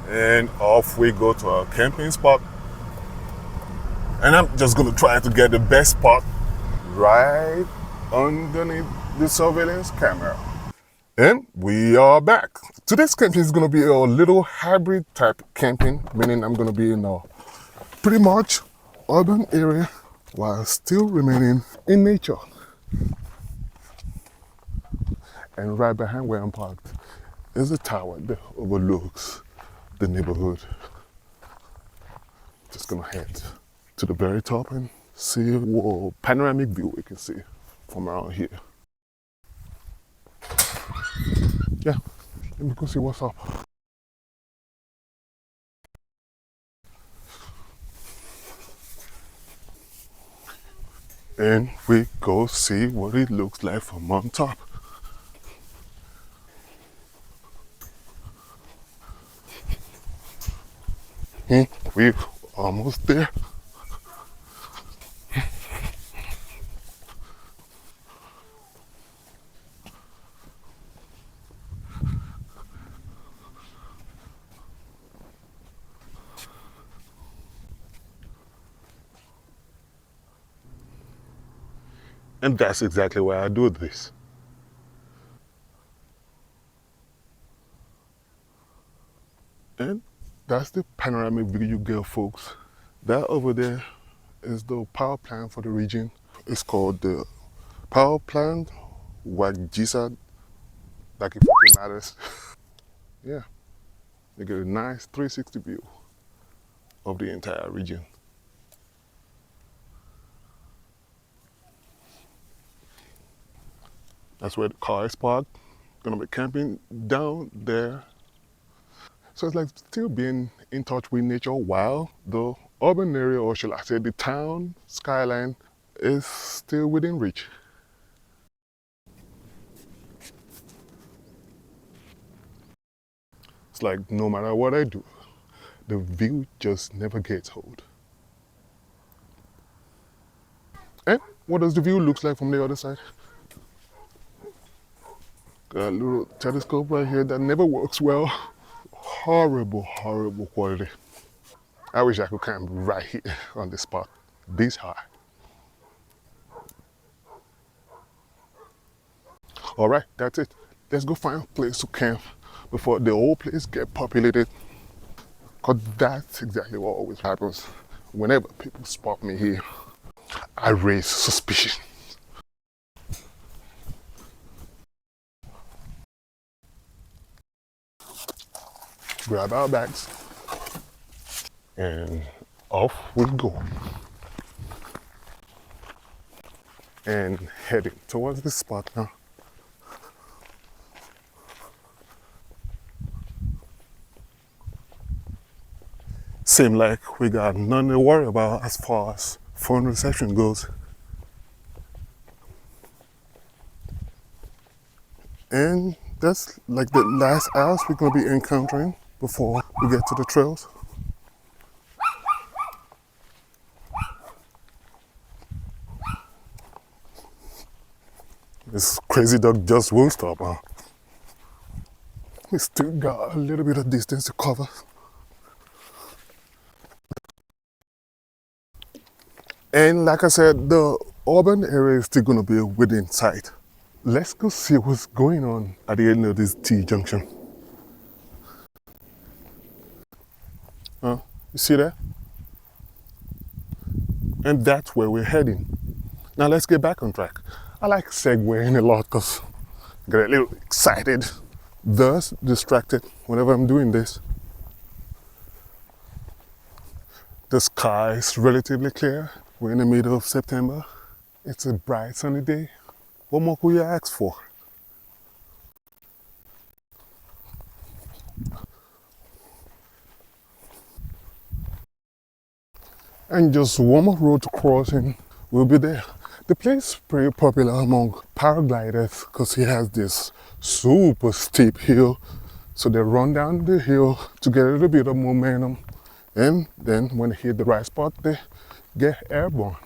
And off we go to our camping spot. And I'm just gonna try to get the best spot right underneath the surveillance camera. And we are back. Today's camping is gonna be a little hybrid type camping, meaning I'm gonna be in a pretty much urban area while still remaining in nature. And right behind where I'm parked is a tower that overlooks the neighborhood. Just gonna head to the very top and see what panoramic view we can see from around here. Yeah, let me go see what's up. And we go see what it looks like from on top. We're almost there. And that's exactly why I do this. And that's the panoramic view you get, folks. That over there is the power plant for the region. It's called the power plant Wajisa, like it fucking matters. Yeah, you get a nice 360 view of the entire region. That's where the car is parked. Gonna be camping down there. So it's like still being in touch with nature while the urban area, or shall I say the town skyline, is still within reach. It's like no matter what I do, the view just never gets old. And what does the view look like from the other side? Got a little telescope right here that never works well. Horrible, horrible quality. I wish I could camp right here on this spot, this high. All right, that's it. Let's go find a place to camp before the whole place get populated. Because that's exactly what always happens. Whenever people spot me here, I raise suspicion. Grab our bags, and off we go. And heading towards the spot now. Seem like we got nothing to worry about as far as phone reception goes. And that's like the last house we're gonna be encountering before we get to the trails. This crazy dog just won't stop, huh? We still got a little bit of distance to cover. And like I said, the urban area is still gonna be within sight. Let's go see what's going on at the end of this T-junction. You see that? And that's where we're heading. Now let's get back on track. I like segueing a lot because I get a little excited, thus distracted whenever I'm doing this. The sky is relatively clear. We're in the middle of September. It's a bright sunny day. What more could you ask for? And just one more road to cross and we'll be there. The place is pretty popular among paragliders because it has this super steep hill. So they run down the hill to get a little bit of momentum. And then when they hit the right spot, they get airborne.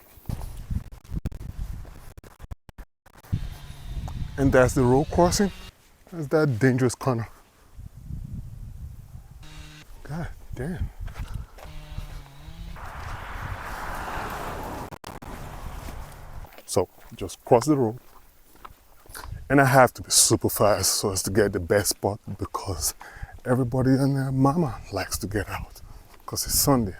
And that's the road crossing. That's that dangerous corner. God damn. So just cross the road. And I have to be super fast so as to get the best spot because everybody and their mama likes to get out because it's Sunday.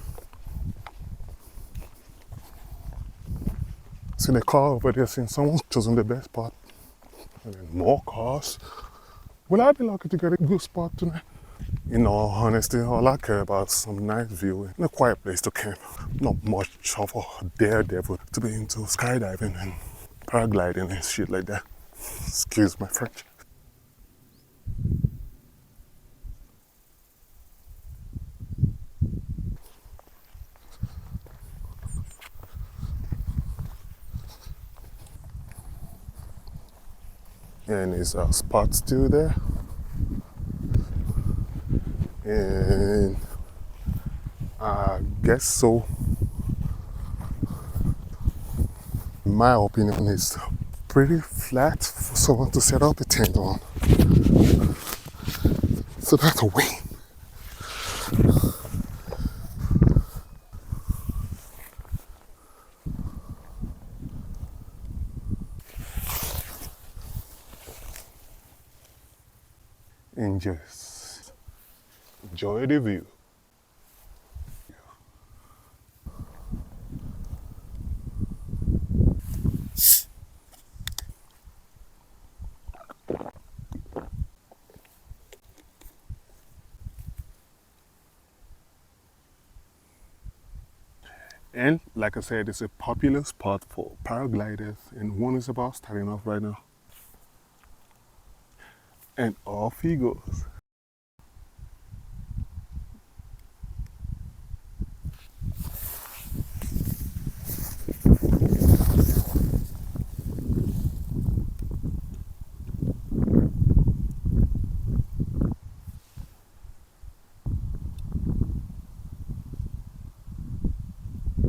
See the car over there, seeing someone's chosen the best spot. And then more cars. Will I be lucky to get a good spot tonight? In all honesty, all I care about is some nice view and a quiet place to camp. Not much of a daredevil to be into skydiving and paragliding and shit like that. Excuse my French. And is our spot still there? And I guess so. My opinion is pretty flat for someone to set up a tent on. So that's a win. And just enjoy the view. And like I said, it's a popular spot for paragliders, and one is about starting off right now. And off he goes.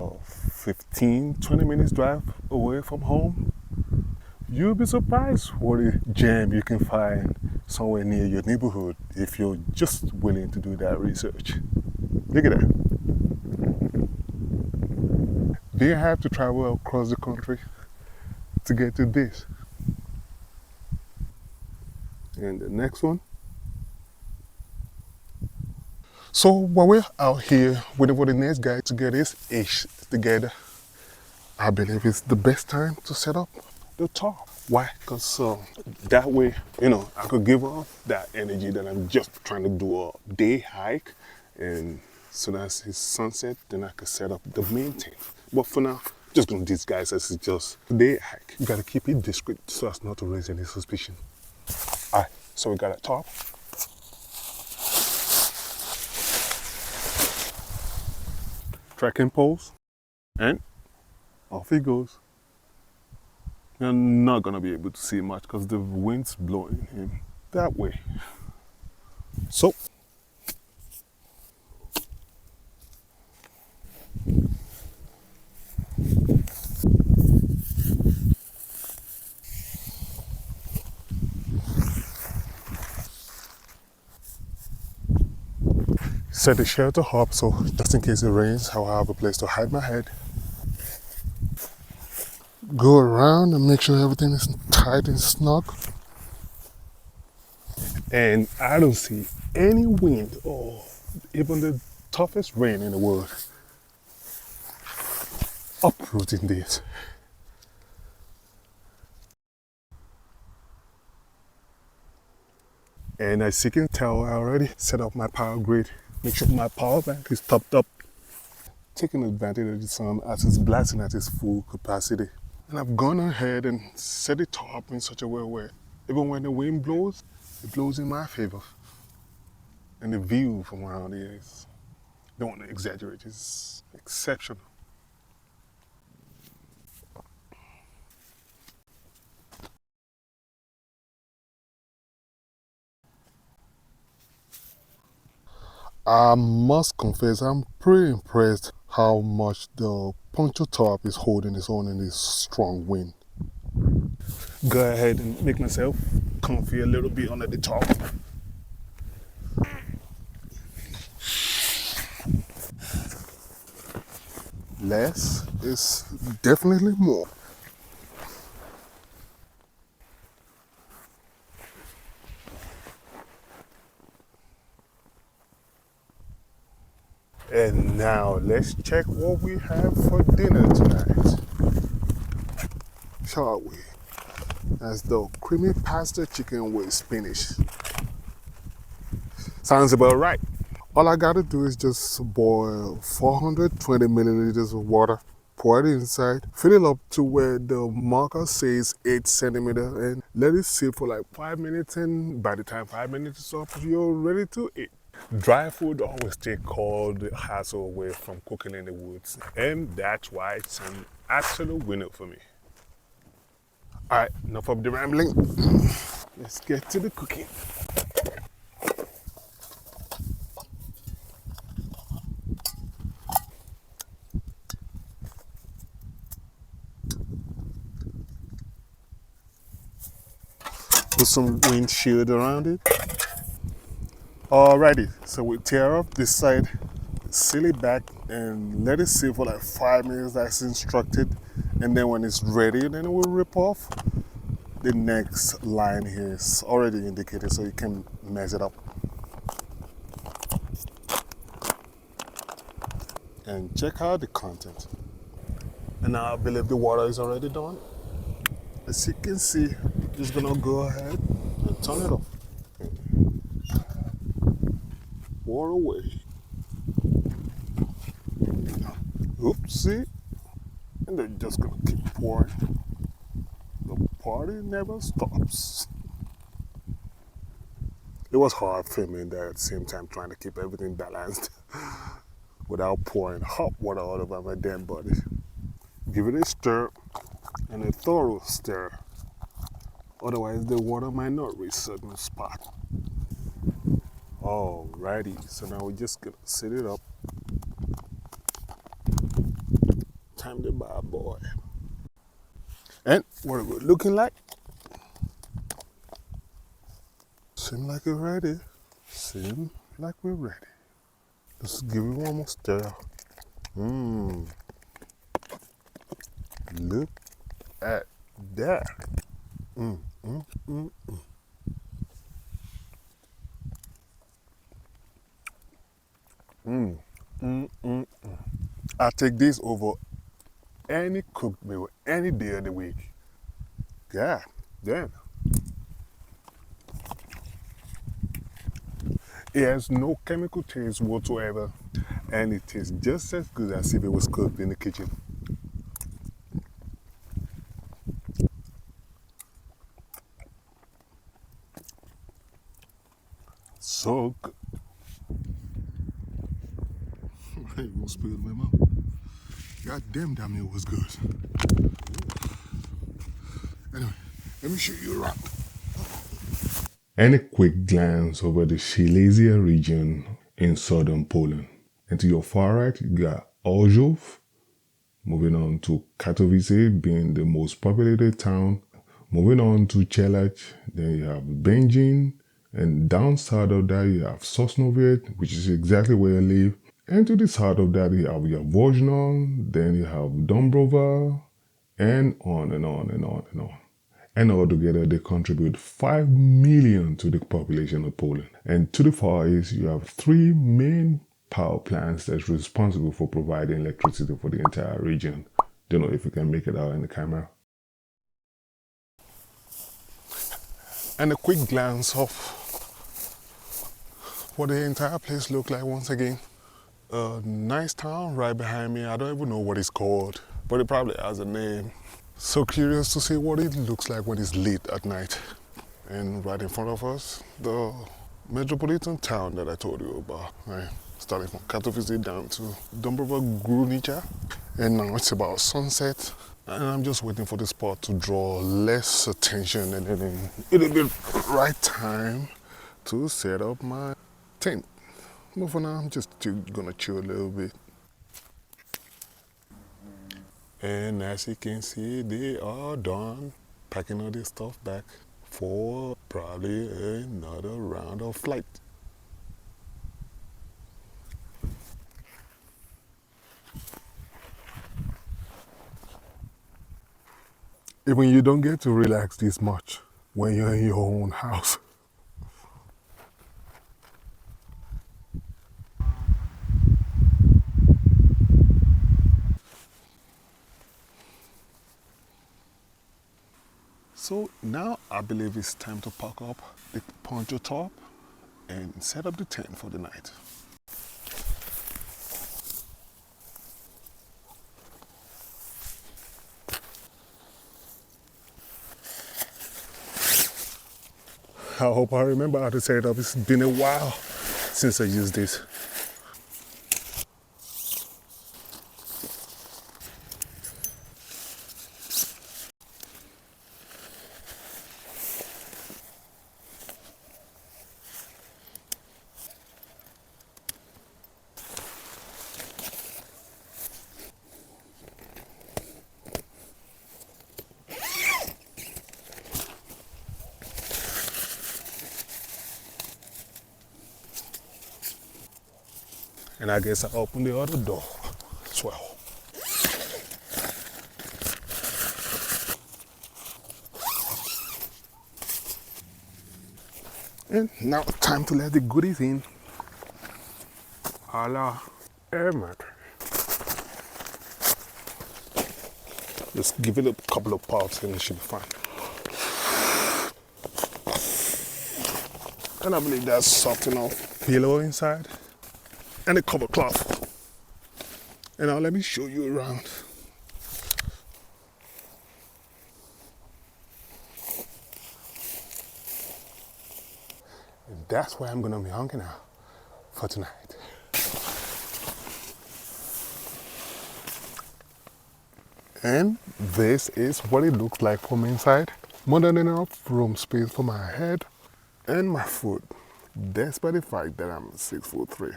Oh, 15, 20 minutes drive away from home. You'll be surprised what a gem you can find somewhere near your neighborhood if you're just willing to do that research. Look at that. They have to travel across the country to get to this. And the next one. So while we're out here waiting for the next guy to get his ish together, I believe it's the best time to set up the tarp. Why? Because that way, I could give off that energy that I'm just trying to do a day hike, and so that's his sunset, then I could set up the main tent. But for now, just gonna disguise as it's just a day hike. You gotta keep it discreet so as not to raise any suspicion. All right, so we got a tarp. Trekking poles, and off he goes. You're not gonna be able to see much because the wind's blowing him that way. So, set the shelter up so just in case it rains, I'll have a place to hide my head. Go around and make sure everything is tight and snug. And I don't see any wind or even the toughest rain in the world uprooting this. And as you can tell, I already set up my power grid. Make sure my power bank is topped up, taking advantage of the sun as it's blasting at its full capacity. And I've gone ahead and set it up in such a way where even when the wind blows, it blows in my favor. And the view from around here is, don't want to exaggerate, it's exceptional. I must confess, I'm pretty impressed how much the poncho tarp is holding its own in this strong wind. Go ahead and make myself comfy a little bit under the tarp. less is definitely more. And now let's check what we have for dinner tonight, shall we? That's the creamy pasta chicken with spinach. Sounds about right. All I gotta do is just boil 420 milliliters of water, pour it inside, fill it up to where the marker says 8 centimeters, and let it sit for like 5 minutes. And by the time 5 minutes is up, you're ready to eat. Dry food always take all the hassle away from cooking in the woods, and that's why it's an absolute winner for me. All right, enough of the rambling. Let's get to the cooking. Put some windshield around it. Alrighty, so we tear off this side, seal it back, and let it sit for like 5 minutes as instructed. And then when it's ready, then we'll rip off. The next line here is already indicated, so you can measure it up. And check out the content. And now I believe the water is already done. As you can see, just gonna go ahead and turn it off. Pour away. Oopsie. And they're just gonna keep pouring. The party never stops. It was hard filming that at the same time, trying to keep everything balanced without pouring hot water all over my damn body. Give it a stir and a thorough stir. Otherwise, the water might not reach certain spot. Alrighty, so now we're just gonna set it up. Time the bad boy. And what are we looking like? Seem like we're ready. Seem like we're ready. Let's give it one more stir. Look at that. I take this over any cooked meal any day of the week. God damn. It has no chemical taste whatsoever, and it tastes just as good as if it was cooked in the kitchen. So good. I ain't gonna spill my mouth. God damn, that meal was good. Anyway, let me show you around. And a quick glance over the Silesia region in southern Poland. And to your far right, you got Orzów, moving on to Katowice being the most populated town. Moving on to Chelach, then you have Będzin, and down south of that you have Sosnowiec, which is exactly where I live. And to the south of that you have Jaworzno, then you have Dąbrowa, and on and on and on and on. And altogether, they contribute 5 million to the population of Poland. And to the far east, you have 3 main power plants that's responsible for providing electricity for the entire region. Don't know if you can make it out in the camera. And a quick glance of what the entire place looks like once again. A nice town right behind me. I don't even know what it's called, but it probably has a name. So curious to see what it looks like when it's lit at night. And right in front of us, the metropolitan town that I told you about, right? Starting from Katowice down to Dąbrowa Górnicza. And now it's about sunset. And I'm just waiting for the spot to draw less attention, and then it'll be the right time to set up my tent. But for now, I'm just gonna chill a little bit. And as you can see, they are done packing all this stuff back for probably another round of flight. Even you don't get to relax this much when you're in your own house. So now I believe it's time to pack up the poncho top and set up the tent for the night. I hope I remember how to set it up. It's been a while since I used this. And I guess I opened the other door as well. And now time to let the goodies in. A la air mattress. Just give it a couple of pops and it should be fine. And I believe that's soft enough. Pillow inside. And a cover cloth. And now let me show you around. And that's where I'm gonna be hanging out for tonight. And this is what it looks like from inside. More than enough room space for my head and my foot, despite the fact that I'm 6'3".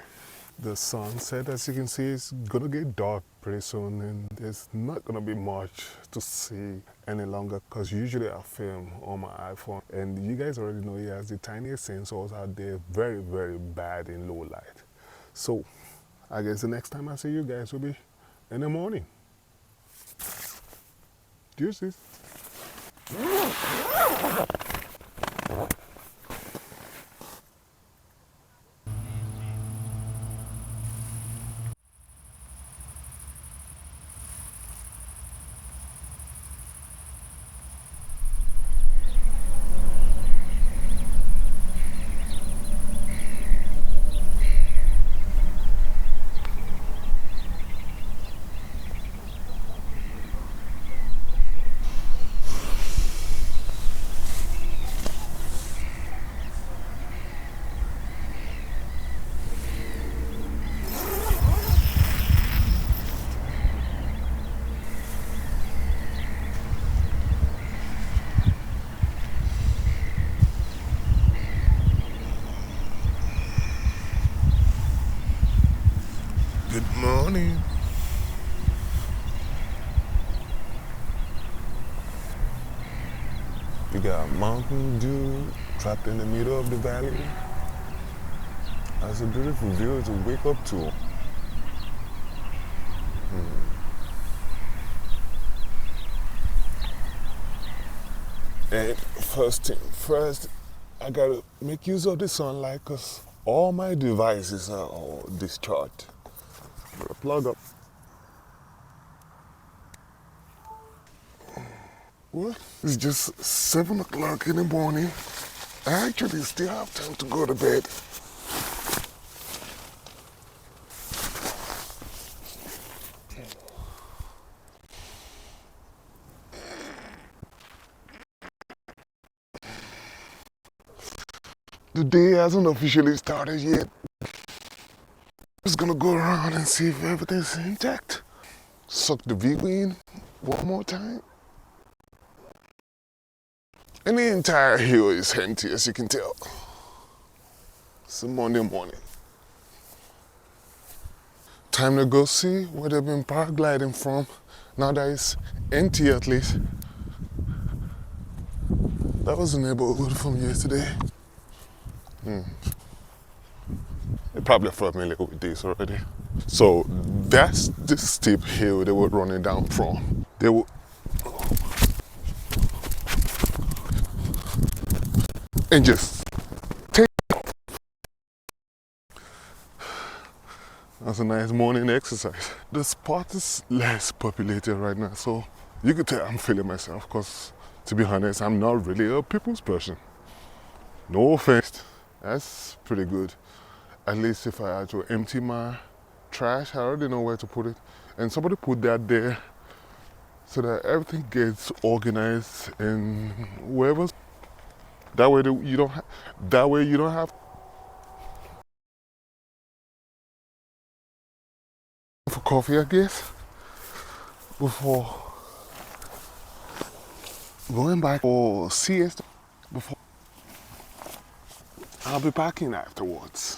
The sunset, as you can see, is gonna get dark pretty soon, and there's not gonna be much to see any longer because usually I film on my iPhone, and you guys already know it has the tiniest sensors out there, very, very bad in low light. So I guess the next time I see you guys will be in the morning. Deuces. Good morning. You got Mountain Dew trapped in the middle of the valley. That's a beautiful view to wake up to. And first thing first, I gotta make use of the sunlight because all my devices are all discharged. Gotta plug up. Well, it's just 7 o'clock in the morning. I actually still have time to go to bed. The day hasn't officially started yet. Just gonna go around and see if everything's intact. Suck the view in one more time. And the entire hill is empty, as you can tell. It's a Monday morning. Time to go see where they've been paragliding from. Now that it's empty at least. That was the neighborhood from yesterday. They're probably familiar with this already. So that's the steep hill they were running down from. and just take. That's a nice morning exercise. The spot is less populated right now, so you could tell I'm feeling myself because, to be honest, I'm not really a people's person. No offense. That's pretty good. At least if I had to empty my trash, I already know where to put it. And somebody put that there so that everything gets organized and wherever. That way you don't have for coffee, I guess, before going back for siesta. Before I'll be back in afterwards.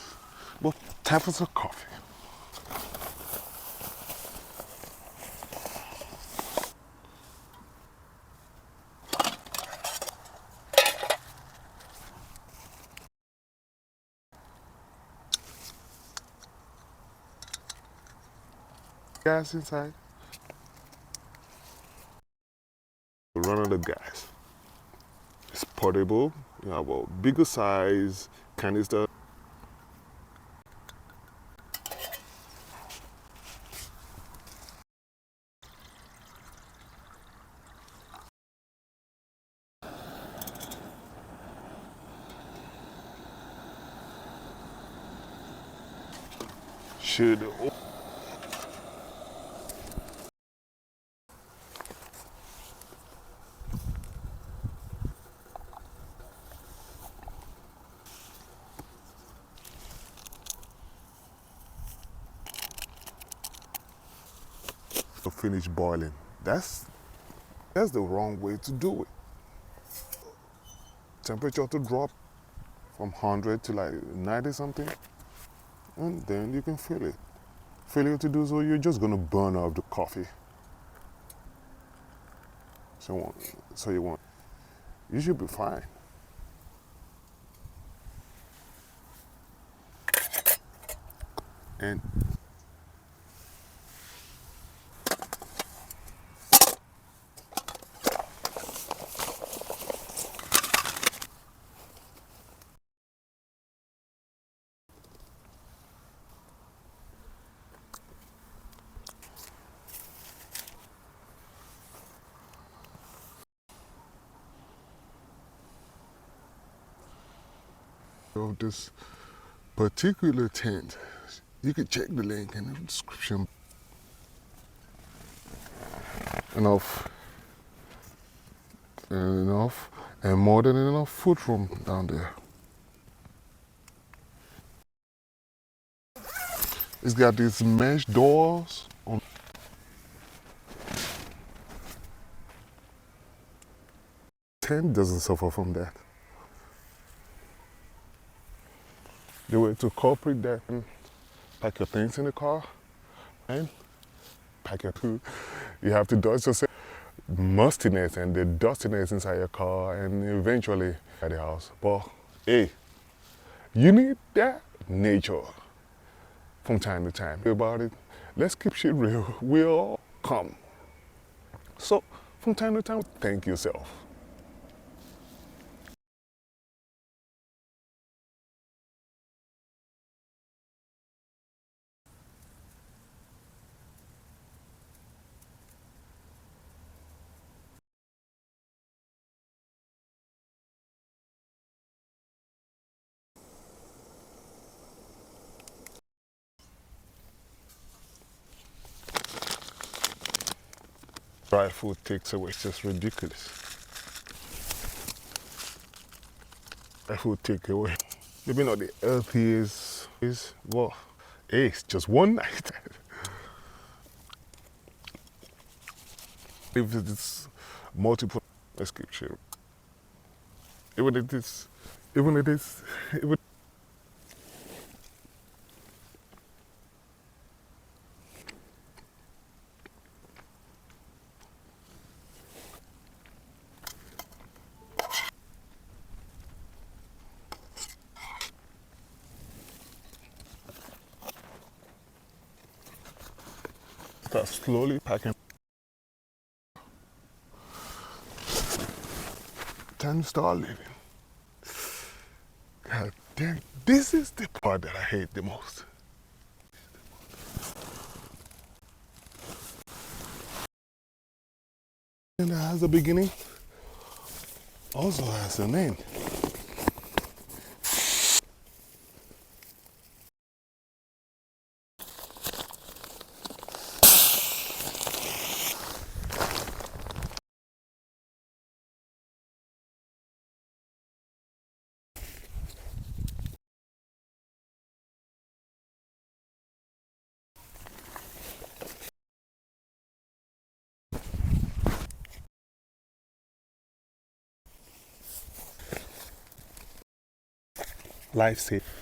But time for some coffee. Gas inside. Run out of gas. It's portable. You have a bigger size canister. Should finish boiling. That's the wrong way to do it. Temperature to drop from 100 to like 90 something, and then you can fill it. Failure to do so, you're just gonna burn up the coffee. So you should be fine. And of this particular tent, you can check the link in the description. Enough, and more than enough food room down there. It's got these mesh doors on. Tent doesn't suffer from that. The way to incorporate that, pack your things in the car and pack your food. You have to dodge yourself mustiness and the dustiness inside your car and eventually at the house. But hey, you need that nature from time to time. About it, let's keep shit real. We all come. So from time to time, thank yourself. Dry food takes away, it's just ridiculous. Dry food take away. Maybe not the healthiest is, well, hey, it's just one night. If it's multiple, let's keep sharing. Even if it's, even start slowly packing. Time to start living. Then this is the part that I hate the most. And that has a beginning, also has an end. Life safe.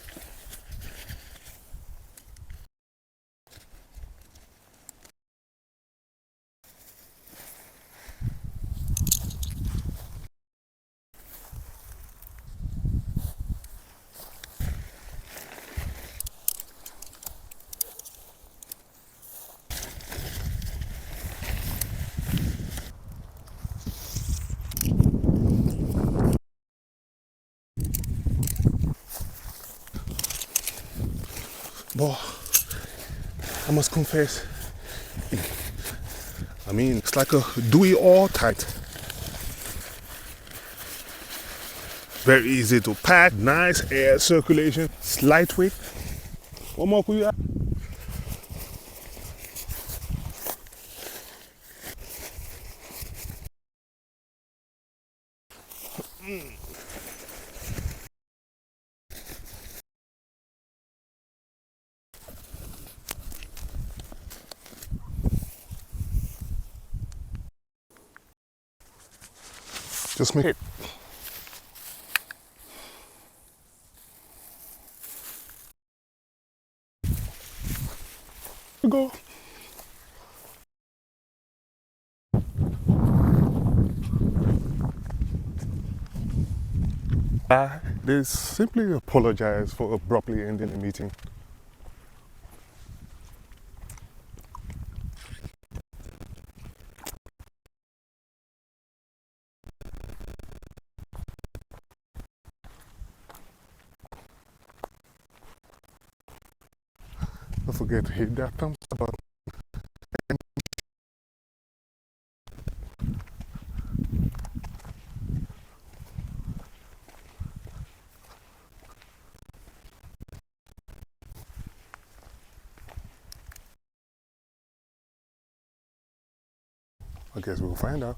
But I must confess, I mean, it's like a do it all type. Very easy to pack, nice air circulation, it's lightweight. What more could you add? Just make it. Go. They simply apologize for abruptly ending the meeting. Don't forget to hit that thumbs up button. I guess we'll find out.